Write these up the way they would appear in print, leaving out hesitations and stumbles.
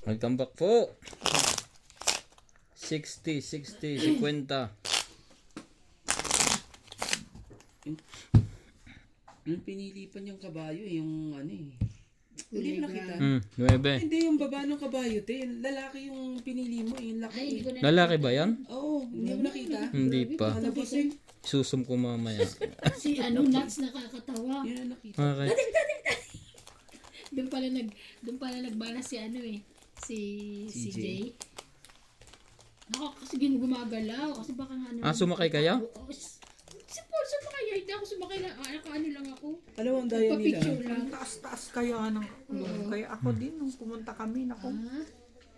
Welcome back po. 60, 50. Yung pinili pa niyang kabayo, yung ano eh. Hindi mo nakita? 9. Hindi, yung baba ng kabayo, te. Lalaki yung pinili mo, yung laki. Ay, hindi ko na Lalaki ba yan? Oo, hindi mo nakita? Hindi pa. Malabas eh. Susum ko mamaya. si ano nuts nakakatawa. Yun ang nakita. Okay. Doon pala nagbala si ano eh. Si CJ. Jay. Ako kasi gumagalaw kasi baka nga ano. Sumakay kayo? Oo, si Paul sumakay. Hindi ako sumakay lang. Ano lang ako. Alam mo ang daya nila? Papicture lang. Ang taas-taas kaya ng kulong. Kaya ako din, nung pumunta kami, naku,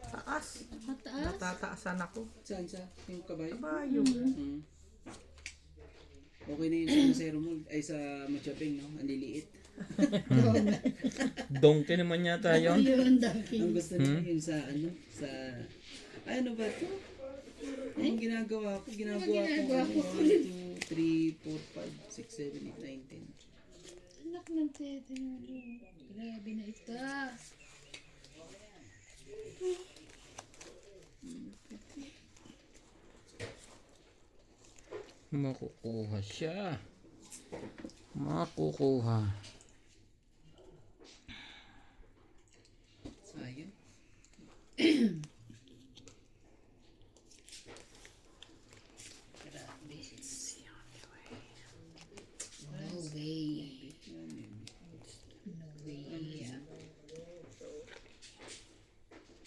taas. Mataas. Natataasan ako. Saan sa? Yung kabayo? Kabayo. Hmm. Okay na yun sa Masero Mall. Ay sa Machaping, no? Ang liliit. Donkey naman yata yun. Yun, daki. Ang gusto nila yun sa ano? Sa... Ay, ano ba ito? Ang ginagawa ko, ginagawa ko? 1, 2, 3, 4, 5, 6, 7, 8, 9, 10. Anak ng tete mo. Grabe na ito. Makukuha siya. Makukuha. Sayang. No way. No way.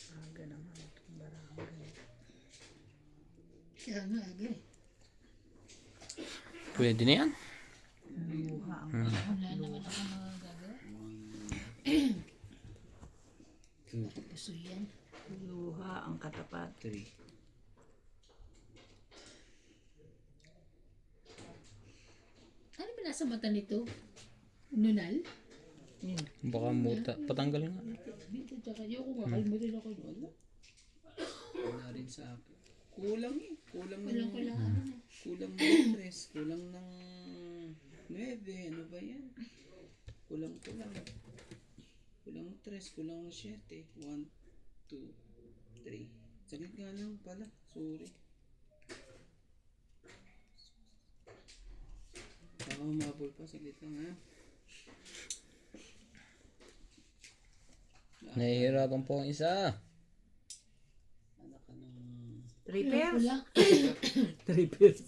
Aga naman itong barangay. Kaya nga, aga eh. Pwede na yan. Luha ang Wala naman ako magagawa. Gusto yan. luha ang katapat. 3. Ano ba nasa mata nito? Nunal? Yun. Baka muta. Patanggal nga. Dito, tsaka yung kakalimutin ako. Wala rin sa akin. Kulang eh. Kulang Walang ng... kailangan. Kulang ng 3. Kulang ng 9. Ano ba yan? Kulang. Kulang 3. Kulang ng 7. 1, 2, 3. Saglit nga lang pala. Sorry. Baka humabol pa. Saglit lang ha. Nahihirapan po ang isa. Anak ka ng... 3 pairs? Wala. 3 pairs.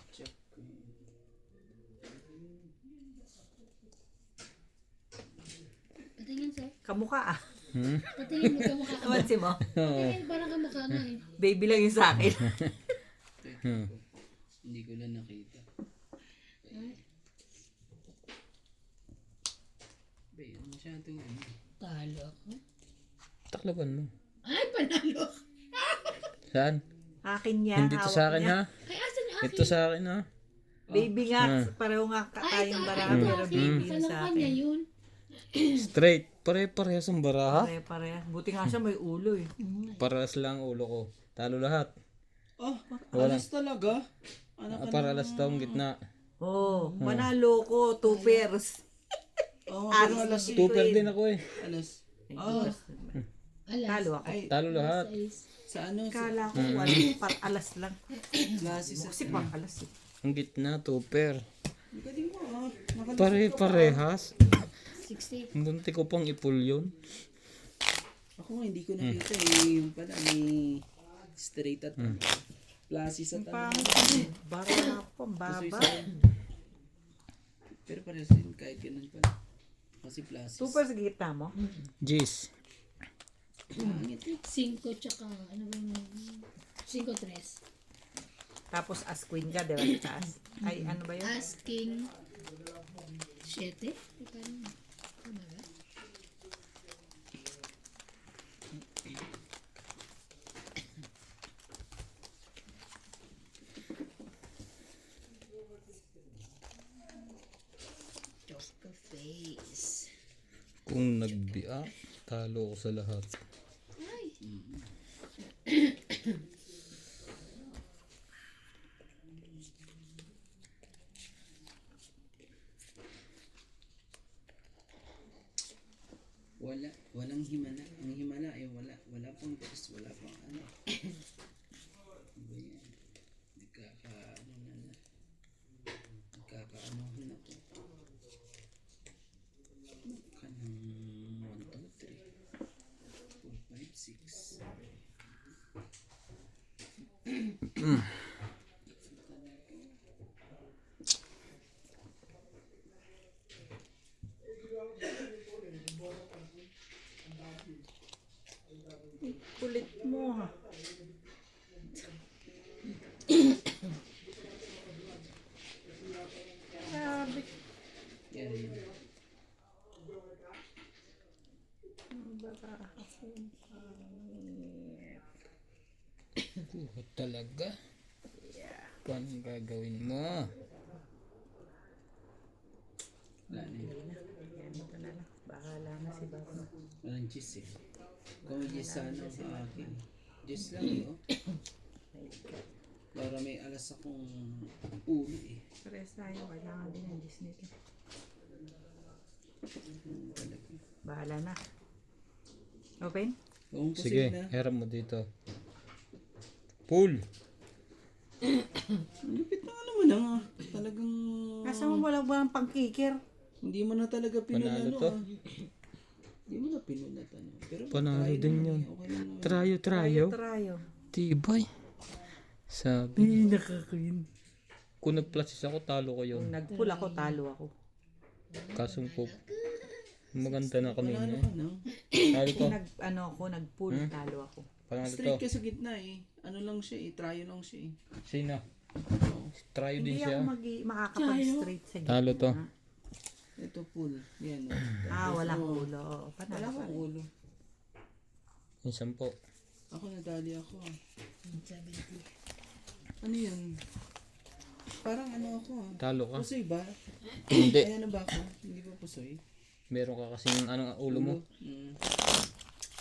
Check. Patingin sir. Kamukha ah. Patingin mo kamukha ka. Namansin mo? Patingin parang kamukha nga eh. Baby lang yung sa akin. Hindi ko lang nakita. Bay, ano masyadong ano? Talo ako. Taklaban mo. Ay, panalo. Saan? Akin niya. Hindi to hawak sa akin niya. ha. Ay, asan yung akin? Ito sa akin ha. Baby nga. Pareho nga Ay, tayong ito baraha. akin. Pero baby yung Kala sa ko kanya akin. yun. Straight. Pare-parehas ang baraha. Pare-parehas. Buti nga siya may ulo eh. Parehas lang ulo ko. Talo lahat. Oh, Wala. alas talaga? Anak ka Paralas daw ang gitna. Oh, manalo ko. 2 pairs. Oh, pero alas Super din ako eh. Alas. Oh, Alas. Talo ako. ay, Talo lahat. sa ano? Sa Kala ko par alas lang. klase sa... Kasi pang alas eh. Ang gitna, tuper. Galing mo ah. Nakalusot Pare-parehas. 60. Munti ko pang ipul yun. Ako nga hindi ko nakita eh. Yung pala may straight at klase sa tanong. Pangit. Bara ako. Ang baba. Pero parehas din kahit ganun pala. Kasi plasis. 2 pairs sa gitna mo. Jeez. Pangit eh. 5 tsaka ano ba yung 5-3. Tapos as queen ka, di ba? Sa taas. Ay, ano ba yun? Asking 7. Tama ba? Joker face. Kung nagbiak, talo ko sa lahat. Ay. Walang himala. Ang himala eh, wala pang dress, wala pang ano. Ano ba yan? Nagkakaanohan na to. Kanang 1, 2, 3, 4, 5, 6. Kulit mo ha. Grabe. Yan yun. Talaga? Paano yung gagawin mo? Wala na yun. Yan mo na lang. Bahala na si Batman. Walang cheese eh. Kung may cheese sana sa akin. Cheese lang eh, oh. Para may alas akong ulo eh. Pares tayo. Kailangan din ang Disney nito. Talaga. Bahala na. Open? Kung Sige, na. harap mo dito. Pool! Ang lupit na naman ah. Talagang... Kasa mo walang pangkikir. Hindi mo na talaga Panalo pinunano to. ah. Hindi mo na pinunat ano. Pero Panalo try din naman yun. eh. Okay lang naman. Trayo. Trayo. Tibay. Sabi. Nakakain. Kung nag-plasis ako, talo ko yun. Kung nag-pull ako, talo ako. Kasong po. Maganda na kami Panalo na. ka na. Talo to. Kung nag-pull, talo ako. Panalo to. Straight ka sa gitna eh. Ano lang siya eh. Tryo lang siya eh. Sino? Trayo din Hindi siya. ako makakapag-straight sa gitna. Talo to. Ito pool. Yan oh. Walang ulo. Oo, Wala panalo pa akong rin. ulo. Yung 10. Ako nadali ako ah. Ano yun? Parang ano ako ah. Talo ka. Pusoy ba? Hindi. Ay ano ba ako? Hindi ba pusoy? Meron ka kasing anong ulo mo. Mm.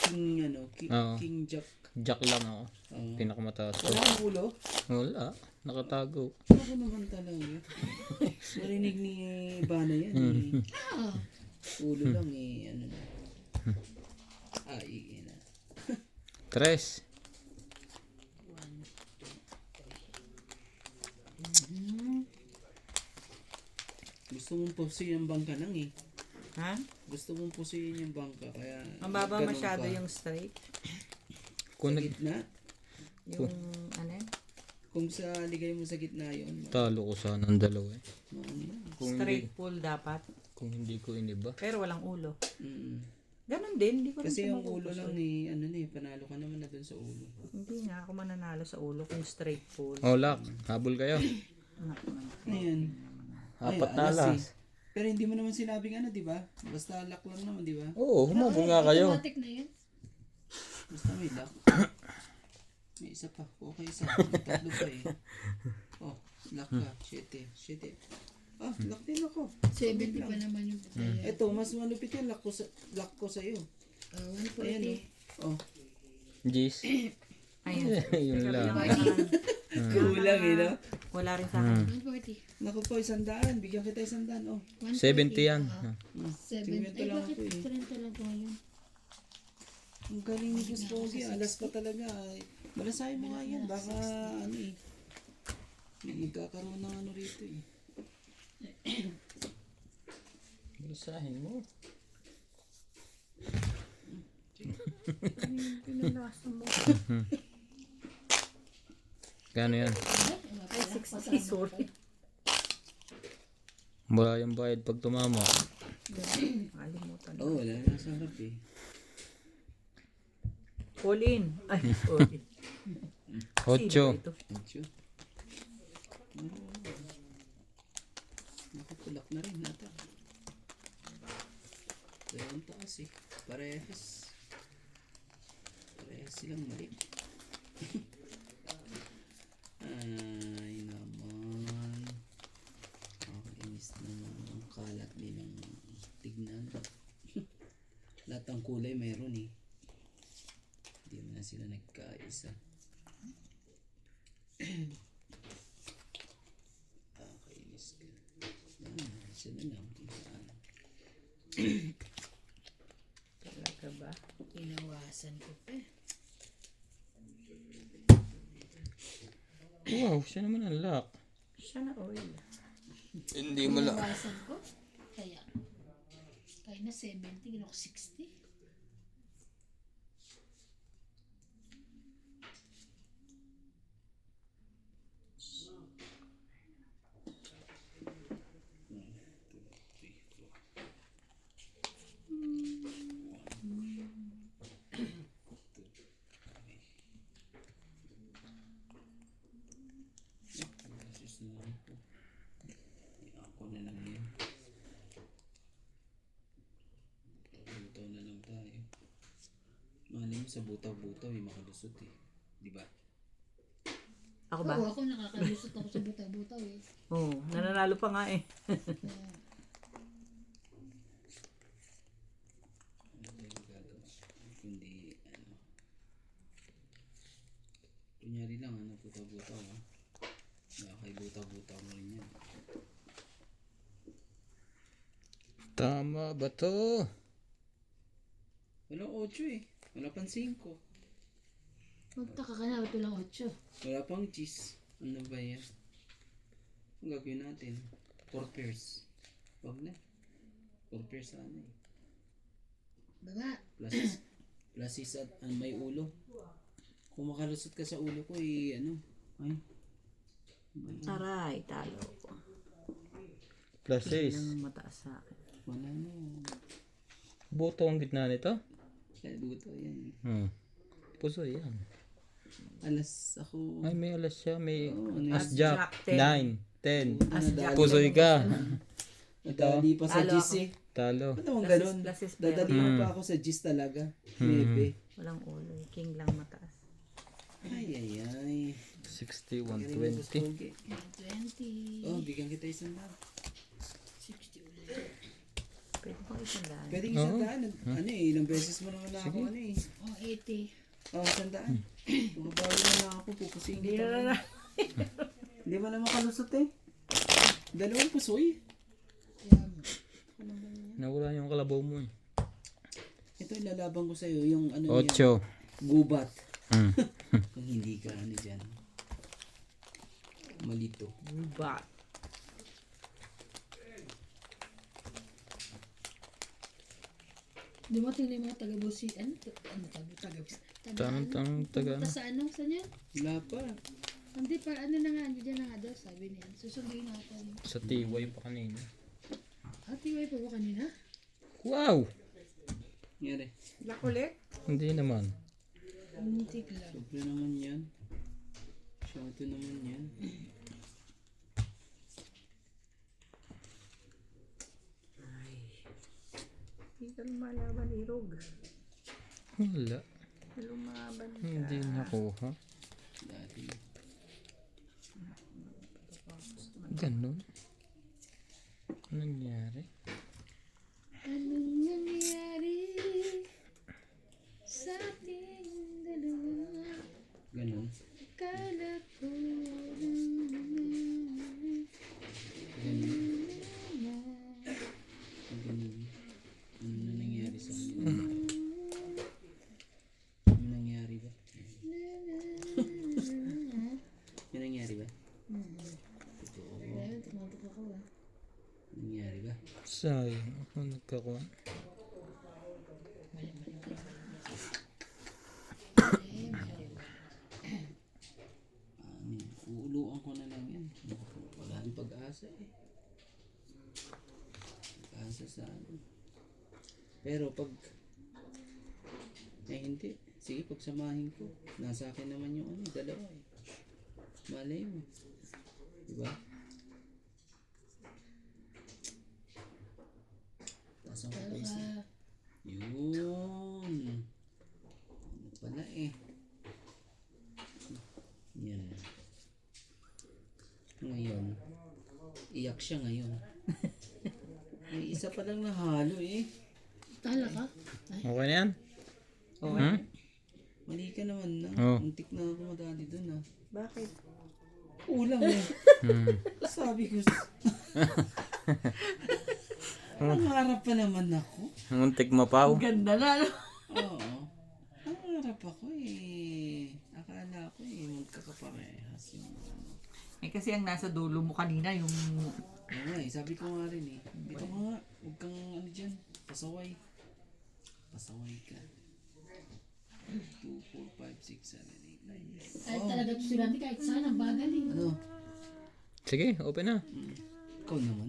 King ano? Oo. King Jack. Jack lang ako. Oo. Pinakamataas ko. Wala akong ulo? Wala. Nakatago. Ako naman talaga. Narinig ni Bana yan eh. Ulo lang eh. Ano na. Ay, na. 3. Gusto mong pusuyin yung bangka nang eh. Ha? Gusto mong pusuyin yung bangka. Kaya Mababa ganun masyado ka. yung straight. Kung Sa nag gitna. Yung ano yun? Kung sa ligay mo sa gitna yun. talo ko sana ang dalawa eh. Ano yan? Kung Straight pull dapat. Kung hindi ko iniba. Pero walang ulo. Mm. Ganon din. Hindi ko rin Kasi siya yung ulo mapupusoy. lang eh, ano na eh, panalo ka naman na dun sa ulo. Hindi nga ako mananalo sa ulo kung straight pull. Oh, lock. Habol kayo. Anak naman. Ano yan? Apat na alas alas. eh. Pero hindi mo naman sinabing ano, di ba? Basta lock lang naman, di ba? Oo, humabol nga kayo. Automatic na yan. Basta may lock. May isa pa. Okay, isa. May tatlo pa eh. Oh, lock ka. 7. Ah, lock din ako. 70 pa naman yung pataya. Eto, mas malupit yan. Lock ko sa'yo. Ayan 140. oh. Oh. Jeez. Ayun. Yun lang. Kulang eh, no? Wala rin sa akin. 140. Naku po, 100. Bigyan kita 100. Oh. 70 yan. 7. Tingnan Ay, lang bakit ako eh. 30 lang po ngayon? Ang galing ni Gus Pogi. Alas pa talaga. Malasahin mo nga yan. Baka ano eh. Magkakaroon ng ano rito eh. Basahin mo. Pinalasa mo. Kano yan? Ay, 60. Sorry. Wala yung bayad pag tumama. Kalimutan. Oh, wala na sa harap eh. All in. Ay, sorry. 8. Ito. Medyo. Nakatulak na rin nata. Dalawang taas eh. Parehas. Parehas silang mali. Ay naman. Nakakainis naman ang kalat nilang tignan. Lahat ng kulay meron eh. Hindi mo na sila nagkaisa. Nakakainis ka. Siya na lang kung saan. Talaga ba? Pinawas. Bawasan ko pa. Wow, siya naman ang lock. Siya na oil. Hindi mo lock. Bawasan ko. Kaya na 70, ginawa ko 60. Ako na lang yun. Butaw na lang tayo. Malay mo sa butaw-butaw yung makalusot eh. Di ba? Ako ba? Oo, ako nakakalusot ako sa butaw-butaw eh. Oo, nananalo pa nga eh. Ano tayo magagawa? Kundi ano. Kunyari lang ano, butaw-butaw ha. Kay butaw-butaw mo rin yan. Tama ba to? Wala 8 eh. Wala pang 5. Magtaka ka na, ito lang 8. Wala pang cheese. Ano ba yan? Ang gagawin natin? 4 pairs. Wag na. 4 pairs sana eh. Baba. Plus is at may ulo. Kung makalusot ka sa ulo ko eh ano. Ay. Aray, talo ko. Plus 6. Nang mataas sa akin. Wala na. Buto ang gitna nito? Kaya buto yan. Puso yan. Alas ako. Ay, may alas siya. May ano as As jack. jack, 9, 10. Nadali Pusoy ka. Nadali pa sa Talo gis eh. Talo. Ba't naman Plus ganun? is plus is Dadali pa ako sa gis talaga. Maybe. Walang ulo. King lang mataas. Ay, ay, ay. 60, Galing mo, Boss 120. Pogi. 20. Oh, bigyan kita isang daan. 60 ulit. Pwede pang isang daan. Pwede isang daan. Ano eh, ilang beses mo naman ako ano eh. Oh, 80. Oh, isang daan. Mababawi na lang ako, pupusingin Hindi kita. na. Hindi mo na makalusot eh. 2 pusoy. Nawala yung kalabaw mo eh. Ito ilalaban ko sa'yo, yung ano 8. yan. Gubat. Kung hindi ka ano dyan. Malito. But, Dumating na yung mga taga-busi. Ano? Taga-busi. Taga. Punta sa ano? Saan yan? Wala pa. Hindi pa. Ano na nga? Andiyan na nga daw. Sabi niya. Susunduin natin. Sa tiway pa kanina. Tiway pa ba kanina? Wow! Nangyari. lak ulit? Hindi naman. Muntik lang. Sobra naman yan. Shato naman yan. Hindi ka lumalaban, Irog. Wala. Lumaban ka. Hindi nakuha. Dati. Ganun. Anong nangyari? Anong nangyari sa ating dalawa? Ganun. Akala ko Ganun. Ganun. Ano na nangyari sa amin? Ano nangyari ba? Ano nangyari ba? Totoo. Ayun, tumatok ako ah. Nangyari ba? Sayang. Ako nagkakuha. Uuluan ko na lang yan. Wala rin pag-asa eh. Pag-asa sa ano. Pero pag hindi. Sige, pagsamahin ko. Nasa akin naman yung ano, dalawa eh. Malay mo. Diba? Taas ang Talo kapais ka. na. Yun. Ano pala eh. Yan. Ngayon, iyak siya ngayon. May isa pa lang nahalo eh. Tala ka? Okay na yan? Okay. Mali ka naman na. Oh. Muntik na ako madali dun ah. Bakit? Ulang eh. Sabi ko. Nangarap pa naman ako. Muntik mapaw. Ganda na, no? Oo. Nangarap ako eh. Akala ko eh, magkakaparehas yung ano. Eh kasi ang nasa dulo mo kanina yung... Oo nga eh, sabi ko nga rin eh. Ito nga, huwag kang ano dyan, pasaway. Pasaway ka. 2, 4, 5, 6, 7, 8, 9, 10. Kahit talaga estudyante, kahit saan, ang bagal eh. Ano? Sige, open na. Ikaw naman?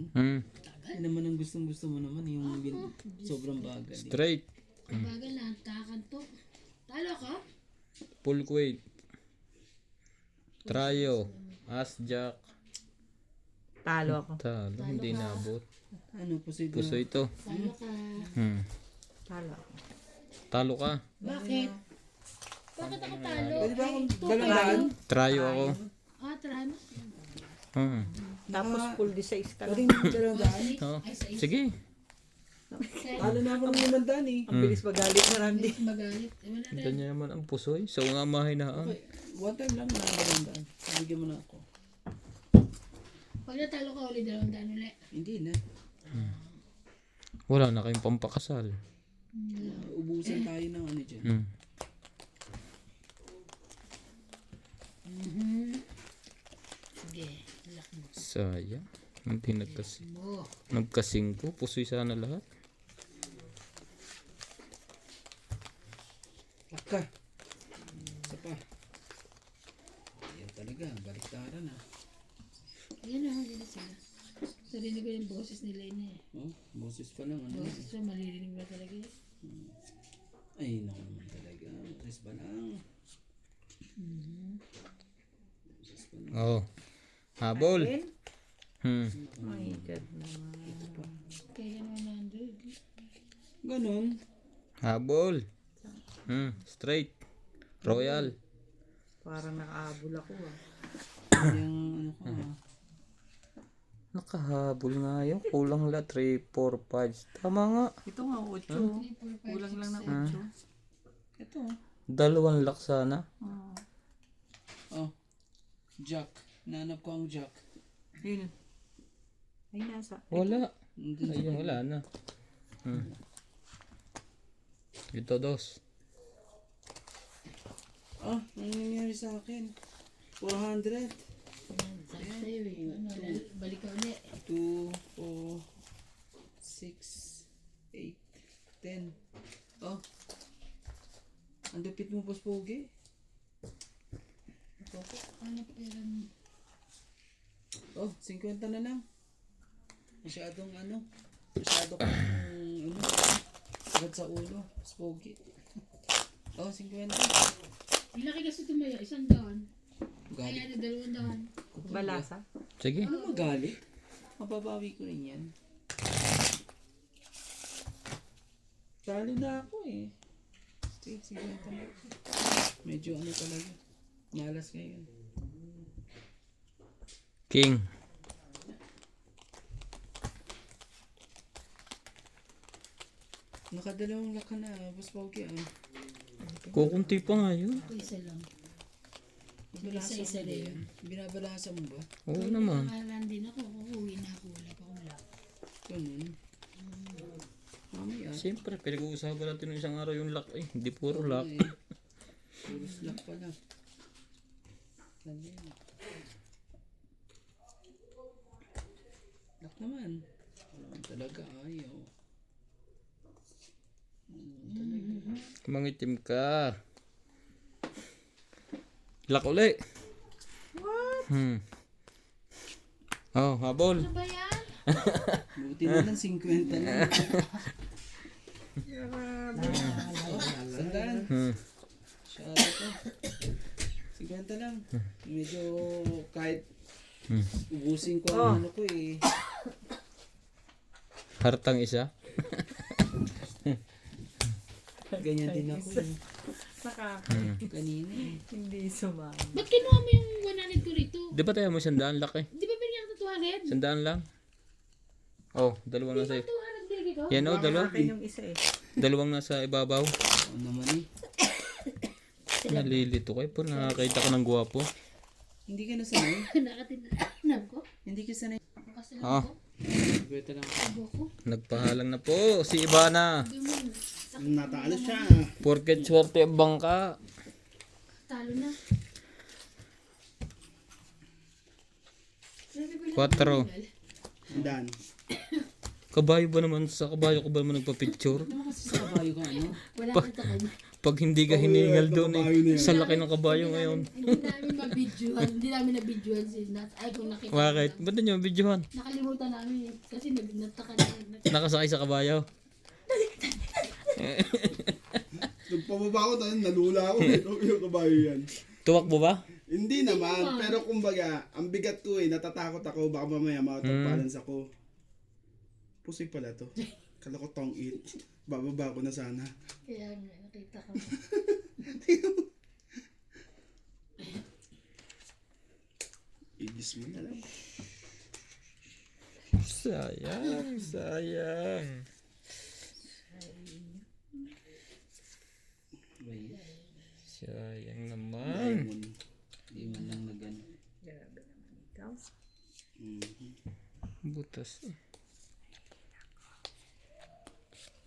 Ay naman ang gustong-gusto mo naman, yung sobrang bagal. Eh. Straight. Ang bagal na, kakanto. Talo ka? Full weight. Trio. As jack. Talo ako. Talo. Hindi nabot. Ano, posible? Puso ito. Talo ka. Talo ako. Talo ka. Bakit? Bakit ako talo? Pwede ba akong Two dalandaan? kayo. Trio ako. Ah, try mo. Tapos full D6 ka Pwede lang. yung dalandaan? Oh. Ay, sa isa. Sige. Talo na ako ng limandaan eh. Ang bilis magalit na Randy. Magalit. Eh, wala na. Ganyan naman ang pusoy. So nga mahinaan. Okay, one time lang na dalandaan. Bigyan mo na ako. Pag natalo ka ulit, 200 ulit. Hindi na. Wala na kayong pampakasal. Ubusan tayo ng ano dyan. Sige, lock mo. Sayang. Hindi Mo. nagkasingko. Pusoy sana lahat. Laka. Isa pa. Ayan talaga, baliktaran ah. Ayan na, hindi na sila. Narinig ko yung boses nila yun eh. Oh, boses pa lang ano. Boses mo, maririnig mo talaga eh. Ay, naku naman talaga. Rest pa lang. Oh. Habol. My God naman. Kaya naman 100. Ganon. Habol. Straight. Royal. Parang nakaabol ako ah. Yung ano ko ah. Nakahabol nga yun. Kulang la 3, 4, 5. Tama nga. Ito nga, 8. Kulang lang ng 8. Ito. 2 lock sana. Oh. Jack. Nanap ko ang Jack. Yun. Ay, nasa. Wala. Nandun sa- Ayun, wala na. Ito 2. Oh, ano nangyari sa akin? 400. Sabi sa'yo eh. Ano, balik ka ulit. 2, 4, 6, 8, 10. Oh. Ang dupit mo, Boss Pogi. Ano pera mo? Oh, 50 na lang. Masyadong ano. Masyado kang ano. Agad sa ulo. Boss Pogi. Oh, 50. Ilaki kasi tumaya, 100. Kaya Galit. na 200. Balasa. Sige. Ano magalit? Mababawi ko rin yan. Talo na ako eh. Sige, 50 na ako. Medyo ano talaga. Malas ngayon. King. Nakadalawang laka na, Boss Pogi ah. Kukunti pa nga yun. Ako isa lang. Binabasa Isa-isa mo ba rin. yan? Binabalasa mo ba? Oo naman. Nakalan din ako. Uuwi na ako. Wala pa akong lock. Ganun. Mamaya. Siyempre, pinag-uusapan natin ng isang araw yung lock eh. Hindi puro lock. Eh. Puro slack pala. Sabi mo. Lock naman. Wala talaga ayaw. Mangitim ka. Lock uli. What? Oh, habol. Ano ba yan? Buti na lang 50 na. Sandaan. Masyado ko. 50 lang. Medyo kahit ubusin ko ang ano ko eh. Hartang isa. Ganyan din ako eh. Kanina eh. Hindi sumama. Ba't kinuha mo yung 100 ko rito? Di ba tayo mo 100 lock eh? Di ba binigyan ko 200? 100 lang. Oh, dalawang nasa 200 binigay ko? yan oh, dalawa. Akin yung isa eh. Dalawang nasa ibabaw. Oo naman eh. Nalilito kayo po. Nakakita ka ng guwapo. Hindi ka nasanay? Nakatinanap ko? Hindi ka sanay? Kasi Ah. lang ko? Beta lang ako. Abo ko? Nagpahalang na po si Ivana. Sabi mo, Natalo siya. Porket swerte ang bangka. Talo na. Sabi ko lang, Quattro. Dan. Kabayo ba naman? Sa kabayo ko ba naman nagpa-picture? Sa kabayo ka ano? wala kang takay. Pag hindi ka hiningal doon eh. Sa laki ng kabayo ngayon. Hindi namin mabidyohan. Hindi namin nabidyohan si Nats. Ay, kung nakita. Bakit? mo Ba't nyo videohan? lang. Nakalimutan namin eh. Kasi nagtaka na. Nakasakay sa kabayo. Nagpababa ko tayo, nalula ako. Yung kabayo yan. Tuwakbo ba? Hindi naman, pero kumbaga, ang bigat ko eh, natatakot ako, baka mamaya makatagbalance ako. Pusoy pala to. Kala ko tong it. Bababa ko na sana. Kaya nga, nakita ko. Igis mo na lang. Sayang, sayang. Sayang naman. Hindi man lang na gano'n. Grabe naman ikaw. Butas.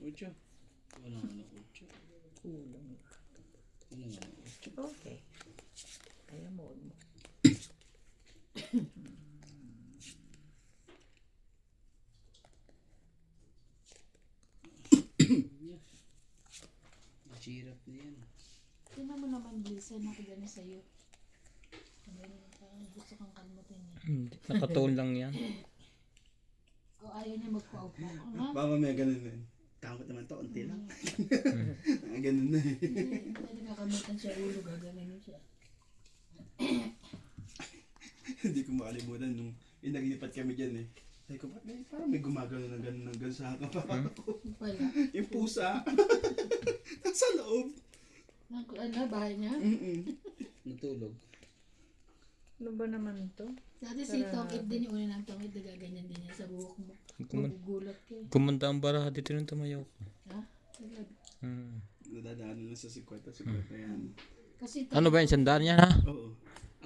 Ocho. Wala nga na ocho. Kulang. Wala nga na ocho. Okay. Kaya mo. Chirap na yan. Tingnan mo naman, Lisa, nakagana sa'yo. Gusto kang kalmutin niya. Hindi. Nakatone lang yan. O ayaw niya magpa-upo. Ha? Baka may ganun na eh. Takot naman to, unti lang. Ganun na eh. Hindi nakakamutan siya ulo, gaganin siya. Hindi ko makalimutan nung inaglipat kami dyan eh. Sabi ko, ba't parang may gumagano na gano'n sa kapapa ko. Wala. Yung pusa. Nasa loob. Ano, bahay niya? Natulog. Ano ba naman to? Dati si Tongit din yung una ng Tongit, nagaganyan din niya sa buhok mo. Magugulat ka eh. Kumanta ang baraha dito nung tumayo ko. Ha? Talaga. Nadadaanan na sa 50 na yan. Kasi Ano ba yung sandaan niya ha? Oo.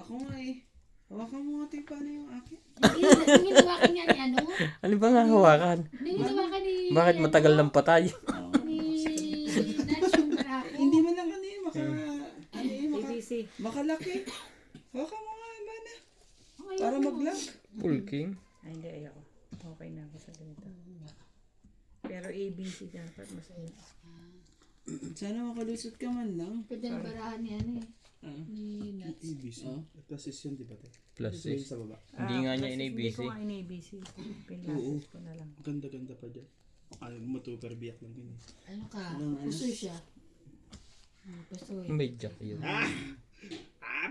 Ako nga eh. Hawakan mo nga tayo paano yung akin. yung hinawakan nga ni ano? Ano ba nga hawakan? Yung hinawakan ni... Bakit matagal ng patay? Ni... Nats yung barako. Hindi man lang ano eh, ABC. makalaki. Hawakan mo nga, mana. Okay, Para ano? mag-vlog. Pulking. Ay, hindi. Ayoko. Okay na ako sa ganito. Pero ABC dapat mas Sana makalusot ka man lang. Pwede na barahan ni ano eh. Ni Nats. ABC. Plus is yun, di ba? Plus Yung 6. sa baba. Hindi nga niya Hindi in-ABC. ko nga in-ABC. Pinasis ko na lang. Ganda-ganda pa dyan. Ano mo, super biyak lang yun eh. Ano ka? Pusoy siya. Pusoy. May jack yun.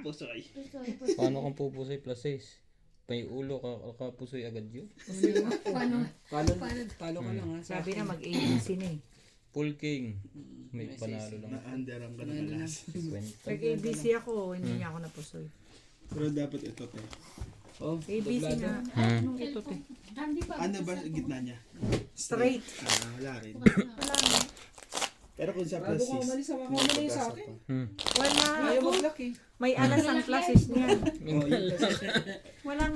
Pusoy. Pusoy. Paano kang pupusoy plus 6? May ulo ka pusoy agad yun? Paano? Talo ka lang ha. Sabi na mag-ABC na eh. Pulking. May panalo lang. Na-underang ka ng alas. Kwenta. Nag-ABC ako, hindi niya ako napusoy. Pero dapat ito te. Oh, ABC na. Anong ito te? Hindi pa. Ano ba sa gitna niya? Straight. Wala rin. Wala na. Pero kung sa plus 6. Sa akin. Wala. mag-lock eh. May alas ang pluses niya. Oh, yun. Walang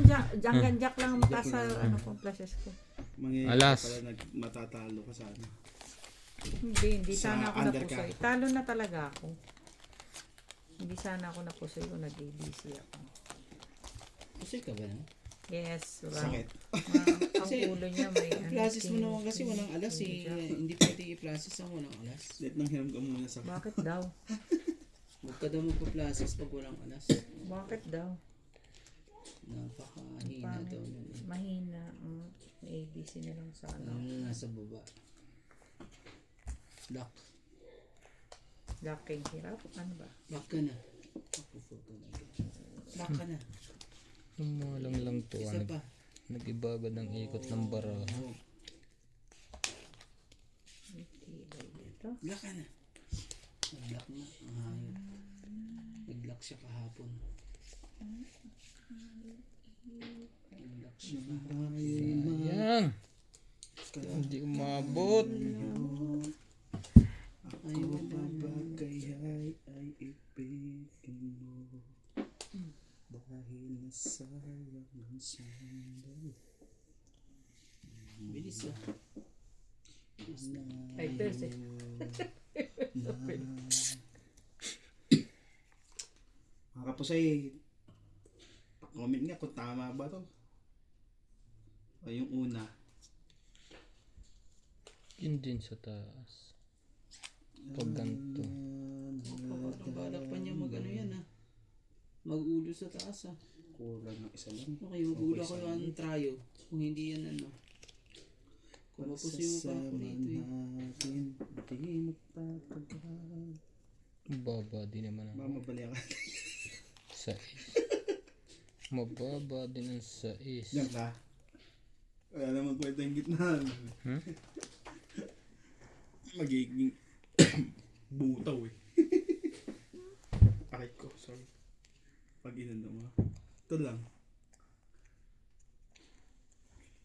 jack lang ang mataas sa ano ko, pluses ko. Alas. Pala matatalo ka sa ano. Hindi Sa sana ako under ka. napusoy. Talo na talaga ako. Hindi sana ako napusoy kung nag-ABC ako. Pusoy ka ba na? Yes, Sakit. Ang ulo niya may ano. I-plasis mo naman kasi walang alas eh. Hindi pwede i-plasis ang walang alas. Let nang hiram ka muna sa Bakit daw? Huwag ka daw magpa-plasis pag walang alas. Bakit daw? Napakahina daw nun eh. Mahina. ABC na lang sa ano. Ano na nasa baba. Lock. Locking hirap. Ano ba? Lock ka na. Lock ka na. Umalang lang to. Isa pa. Nag-ibagad ng ikot ng baraha. Tibay dito. Lock ka na. Nag-lock na. Ang hayop. Nag-lock siya kahapon. Nag-lock siya kahapon. Sayang. Hindi umabot. Ay, mababagay ay ipigin mo. Dahil nasayang ang sandal. Bilis ah. Fighters eh. Mga kapusay, comment nga kung tama ba to. O yung una. Yun din sa taas. Pag ganito. Balak pa niya mag ano yan ha. Mag-ulo sa taas ha. Kulang ng isa lang. Okay, mag-ulo ako yung trayo. Kung hindi yan ano. Kung mapusin mo pa ako dito eh. Hindi magtatagal. Baba din naman ang Mamabali ako. 6. Mababa din ang 6. Yan ka. Wala naman kwenta yung gitna. Hmm? Magiging butaw eh. Aray ko, sorry. Pag inanda mo. Ito lang.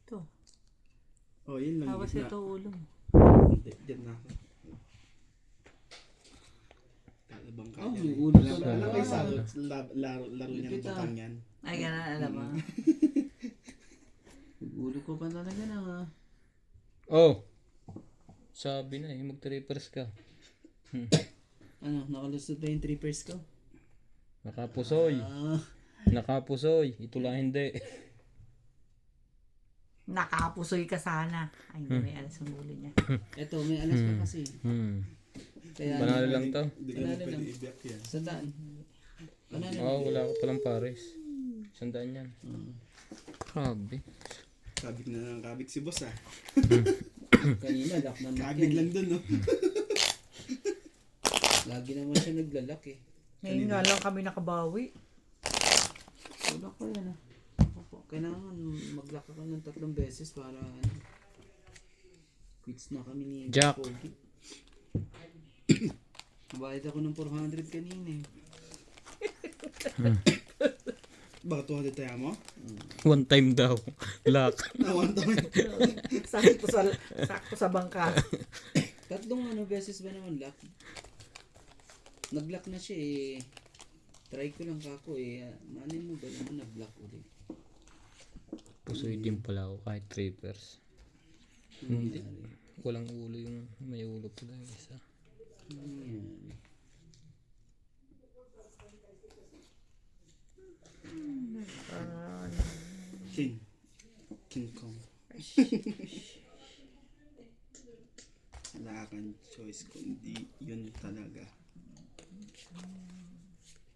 Ito. Oh, yun lang. Tawas gitna. ito ulo mo. Hindi, dyan na ako. Talabang ka yan. ulo Alam pala. alam kayo sa laro niya ng batang yan. Ay, ganun, alam mo. Ulo ko pa talaga na ha. Oh! Sabi na mag-trippers ka. Ano, nakalusot ba yung trippers ko? Nakapusoy. Nakapusoy. Ito lang hindi. Nakapusoy ka sana. Ay, hindi may alas ang ulo niya. Eto, may alas pa kasi. Kaya Panalo lang to. Hindi ka na pwede i-back yan. Sandaan. Panalo. Oh, wala ka palang pares. 100 yan. Grabe. Kabig na ng kabig si boss ah. Kanina, lock na lock Kabig yan. lang dun no. Lagi naman siya naglalak eh. Ngayon nga lang kami nakabawi. Wala ko yan ah. Kailangan mag-lock ako ng 3 beses para quits na kami ni Jack. Pogi. Nabayad ako ng 400 kanina eh. Baka 200 tayo mo? One time daw. Lock. Nawan tayo. Sakto sa bangka. 3 beses ba naman lock? Nag-lock na siya eh. Try ko lang kako eh. Malay mo ba naman nag-lock ulit? Pusoy din pala ako kahit trippers. Hindi. Walang ulo yung may ulo pala yung isa. Ayan. King Kong. Wala kang choice kundi yun talaga.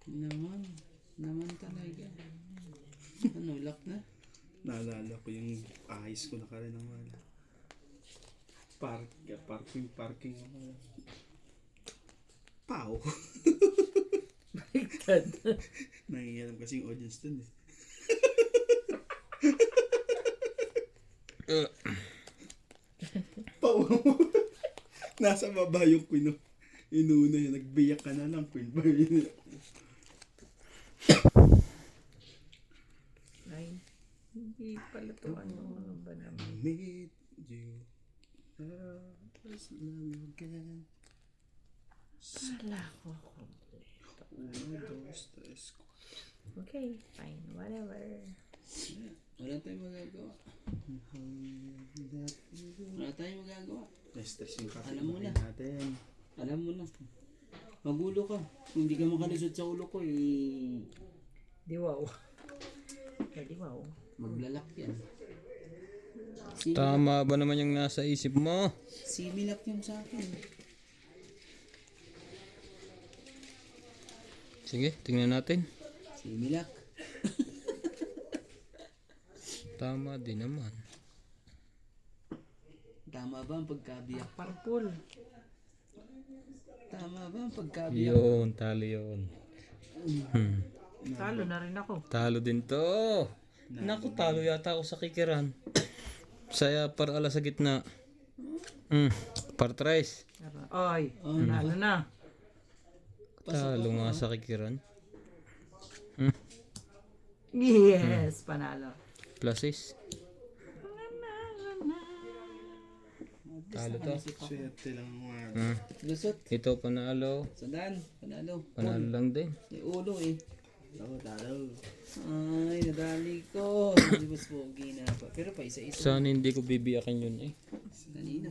Naman talaga. Ano, lock na? Naalala ko yung ayos ko na kare ng wala. Parking ako. Pau. Baliktad. Nangingialam kasi yung audience dun eh. Pau. Nasa baba yung queen. Inuna yun. Nagbiyak ka na lang. Queen ba yun? Ay, hindi pala to ano ba naman. Meet you. First love again. Wala ko. 1, 2, 3, 4. Okay, fine. Whatever. Wala tayong magagawa. Wala tayong magagawa. Stress yung Alam mo na. natin. Alam mo na. Magulo ka. Kung hindi ka makalusot sa ulo ko eh. Di wow. Di wow. Maglalak yan. Tama ba naman yung nasa isip mo? Similak yun sa akin. Sige, tingnan natin. Similak. Tama din naman. Tama ba ang pagkabiyak? Parpol. Tama ba ang pagkabiyak? Yun, talo yun. Talo na rin ako. Talo din to. Naku, talo yata ako sa kikiran. Saya par ala sa gitna. Par tres. Ay, talo na. Talo nga sa kikiran. Yes, panalo. Pluses. Talo to. Swerte lang mga. Lusot. Ito panalo. Sandaan. Panalo. Panalo lang din. May ulo eh. Talo. Ay, nadali ko. Hindi mas pogi na pa. Pero pa isa-isa. Sana hindi ko bibiyakin yun eh. Kanina.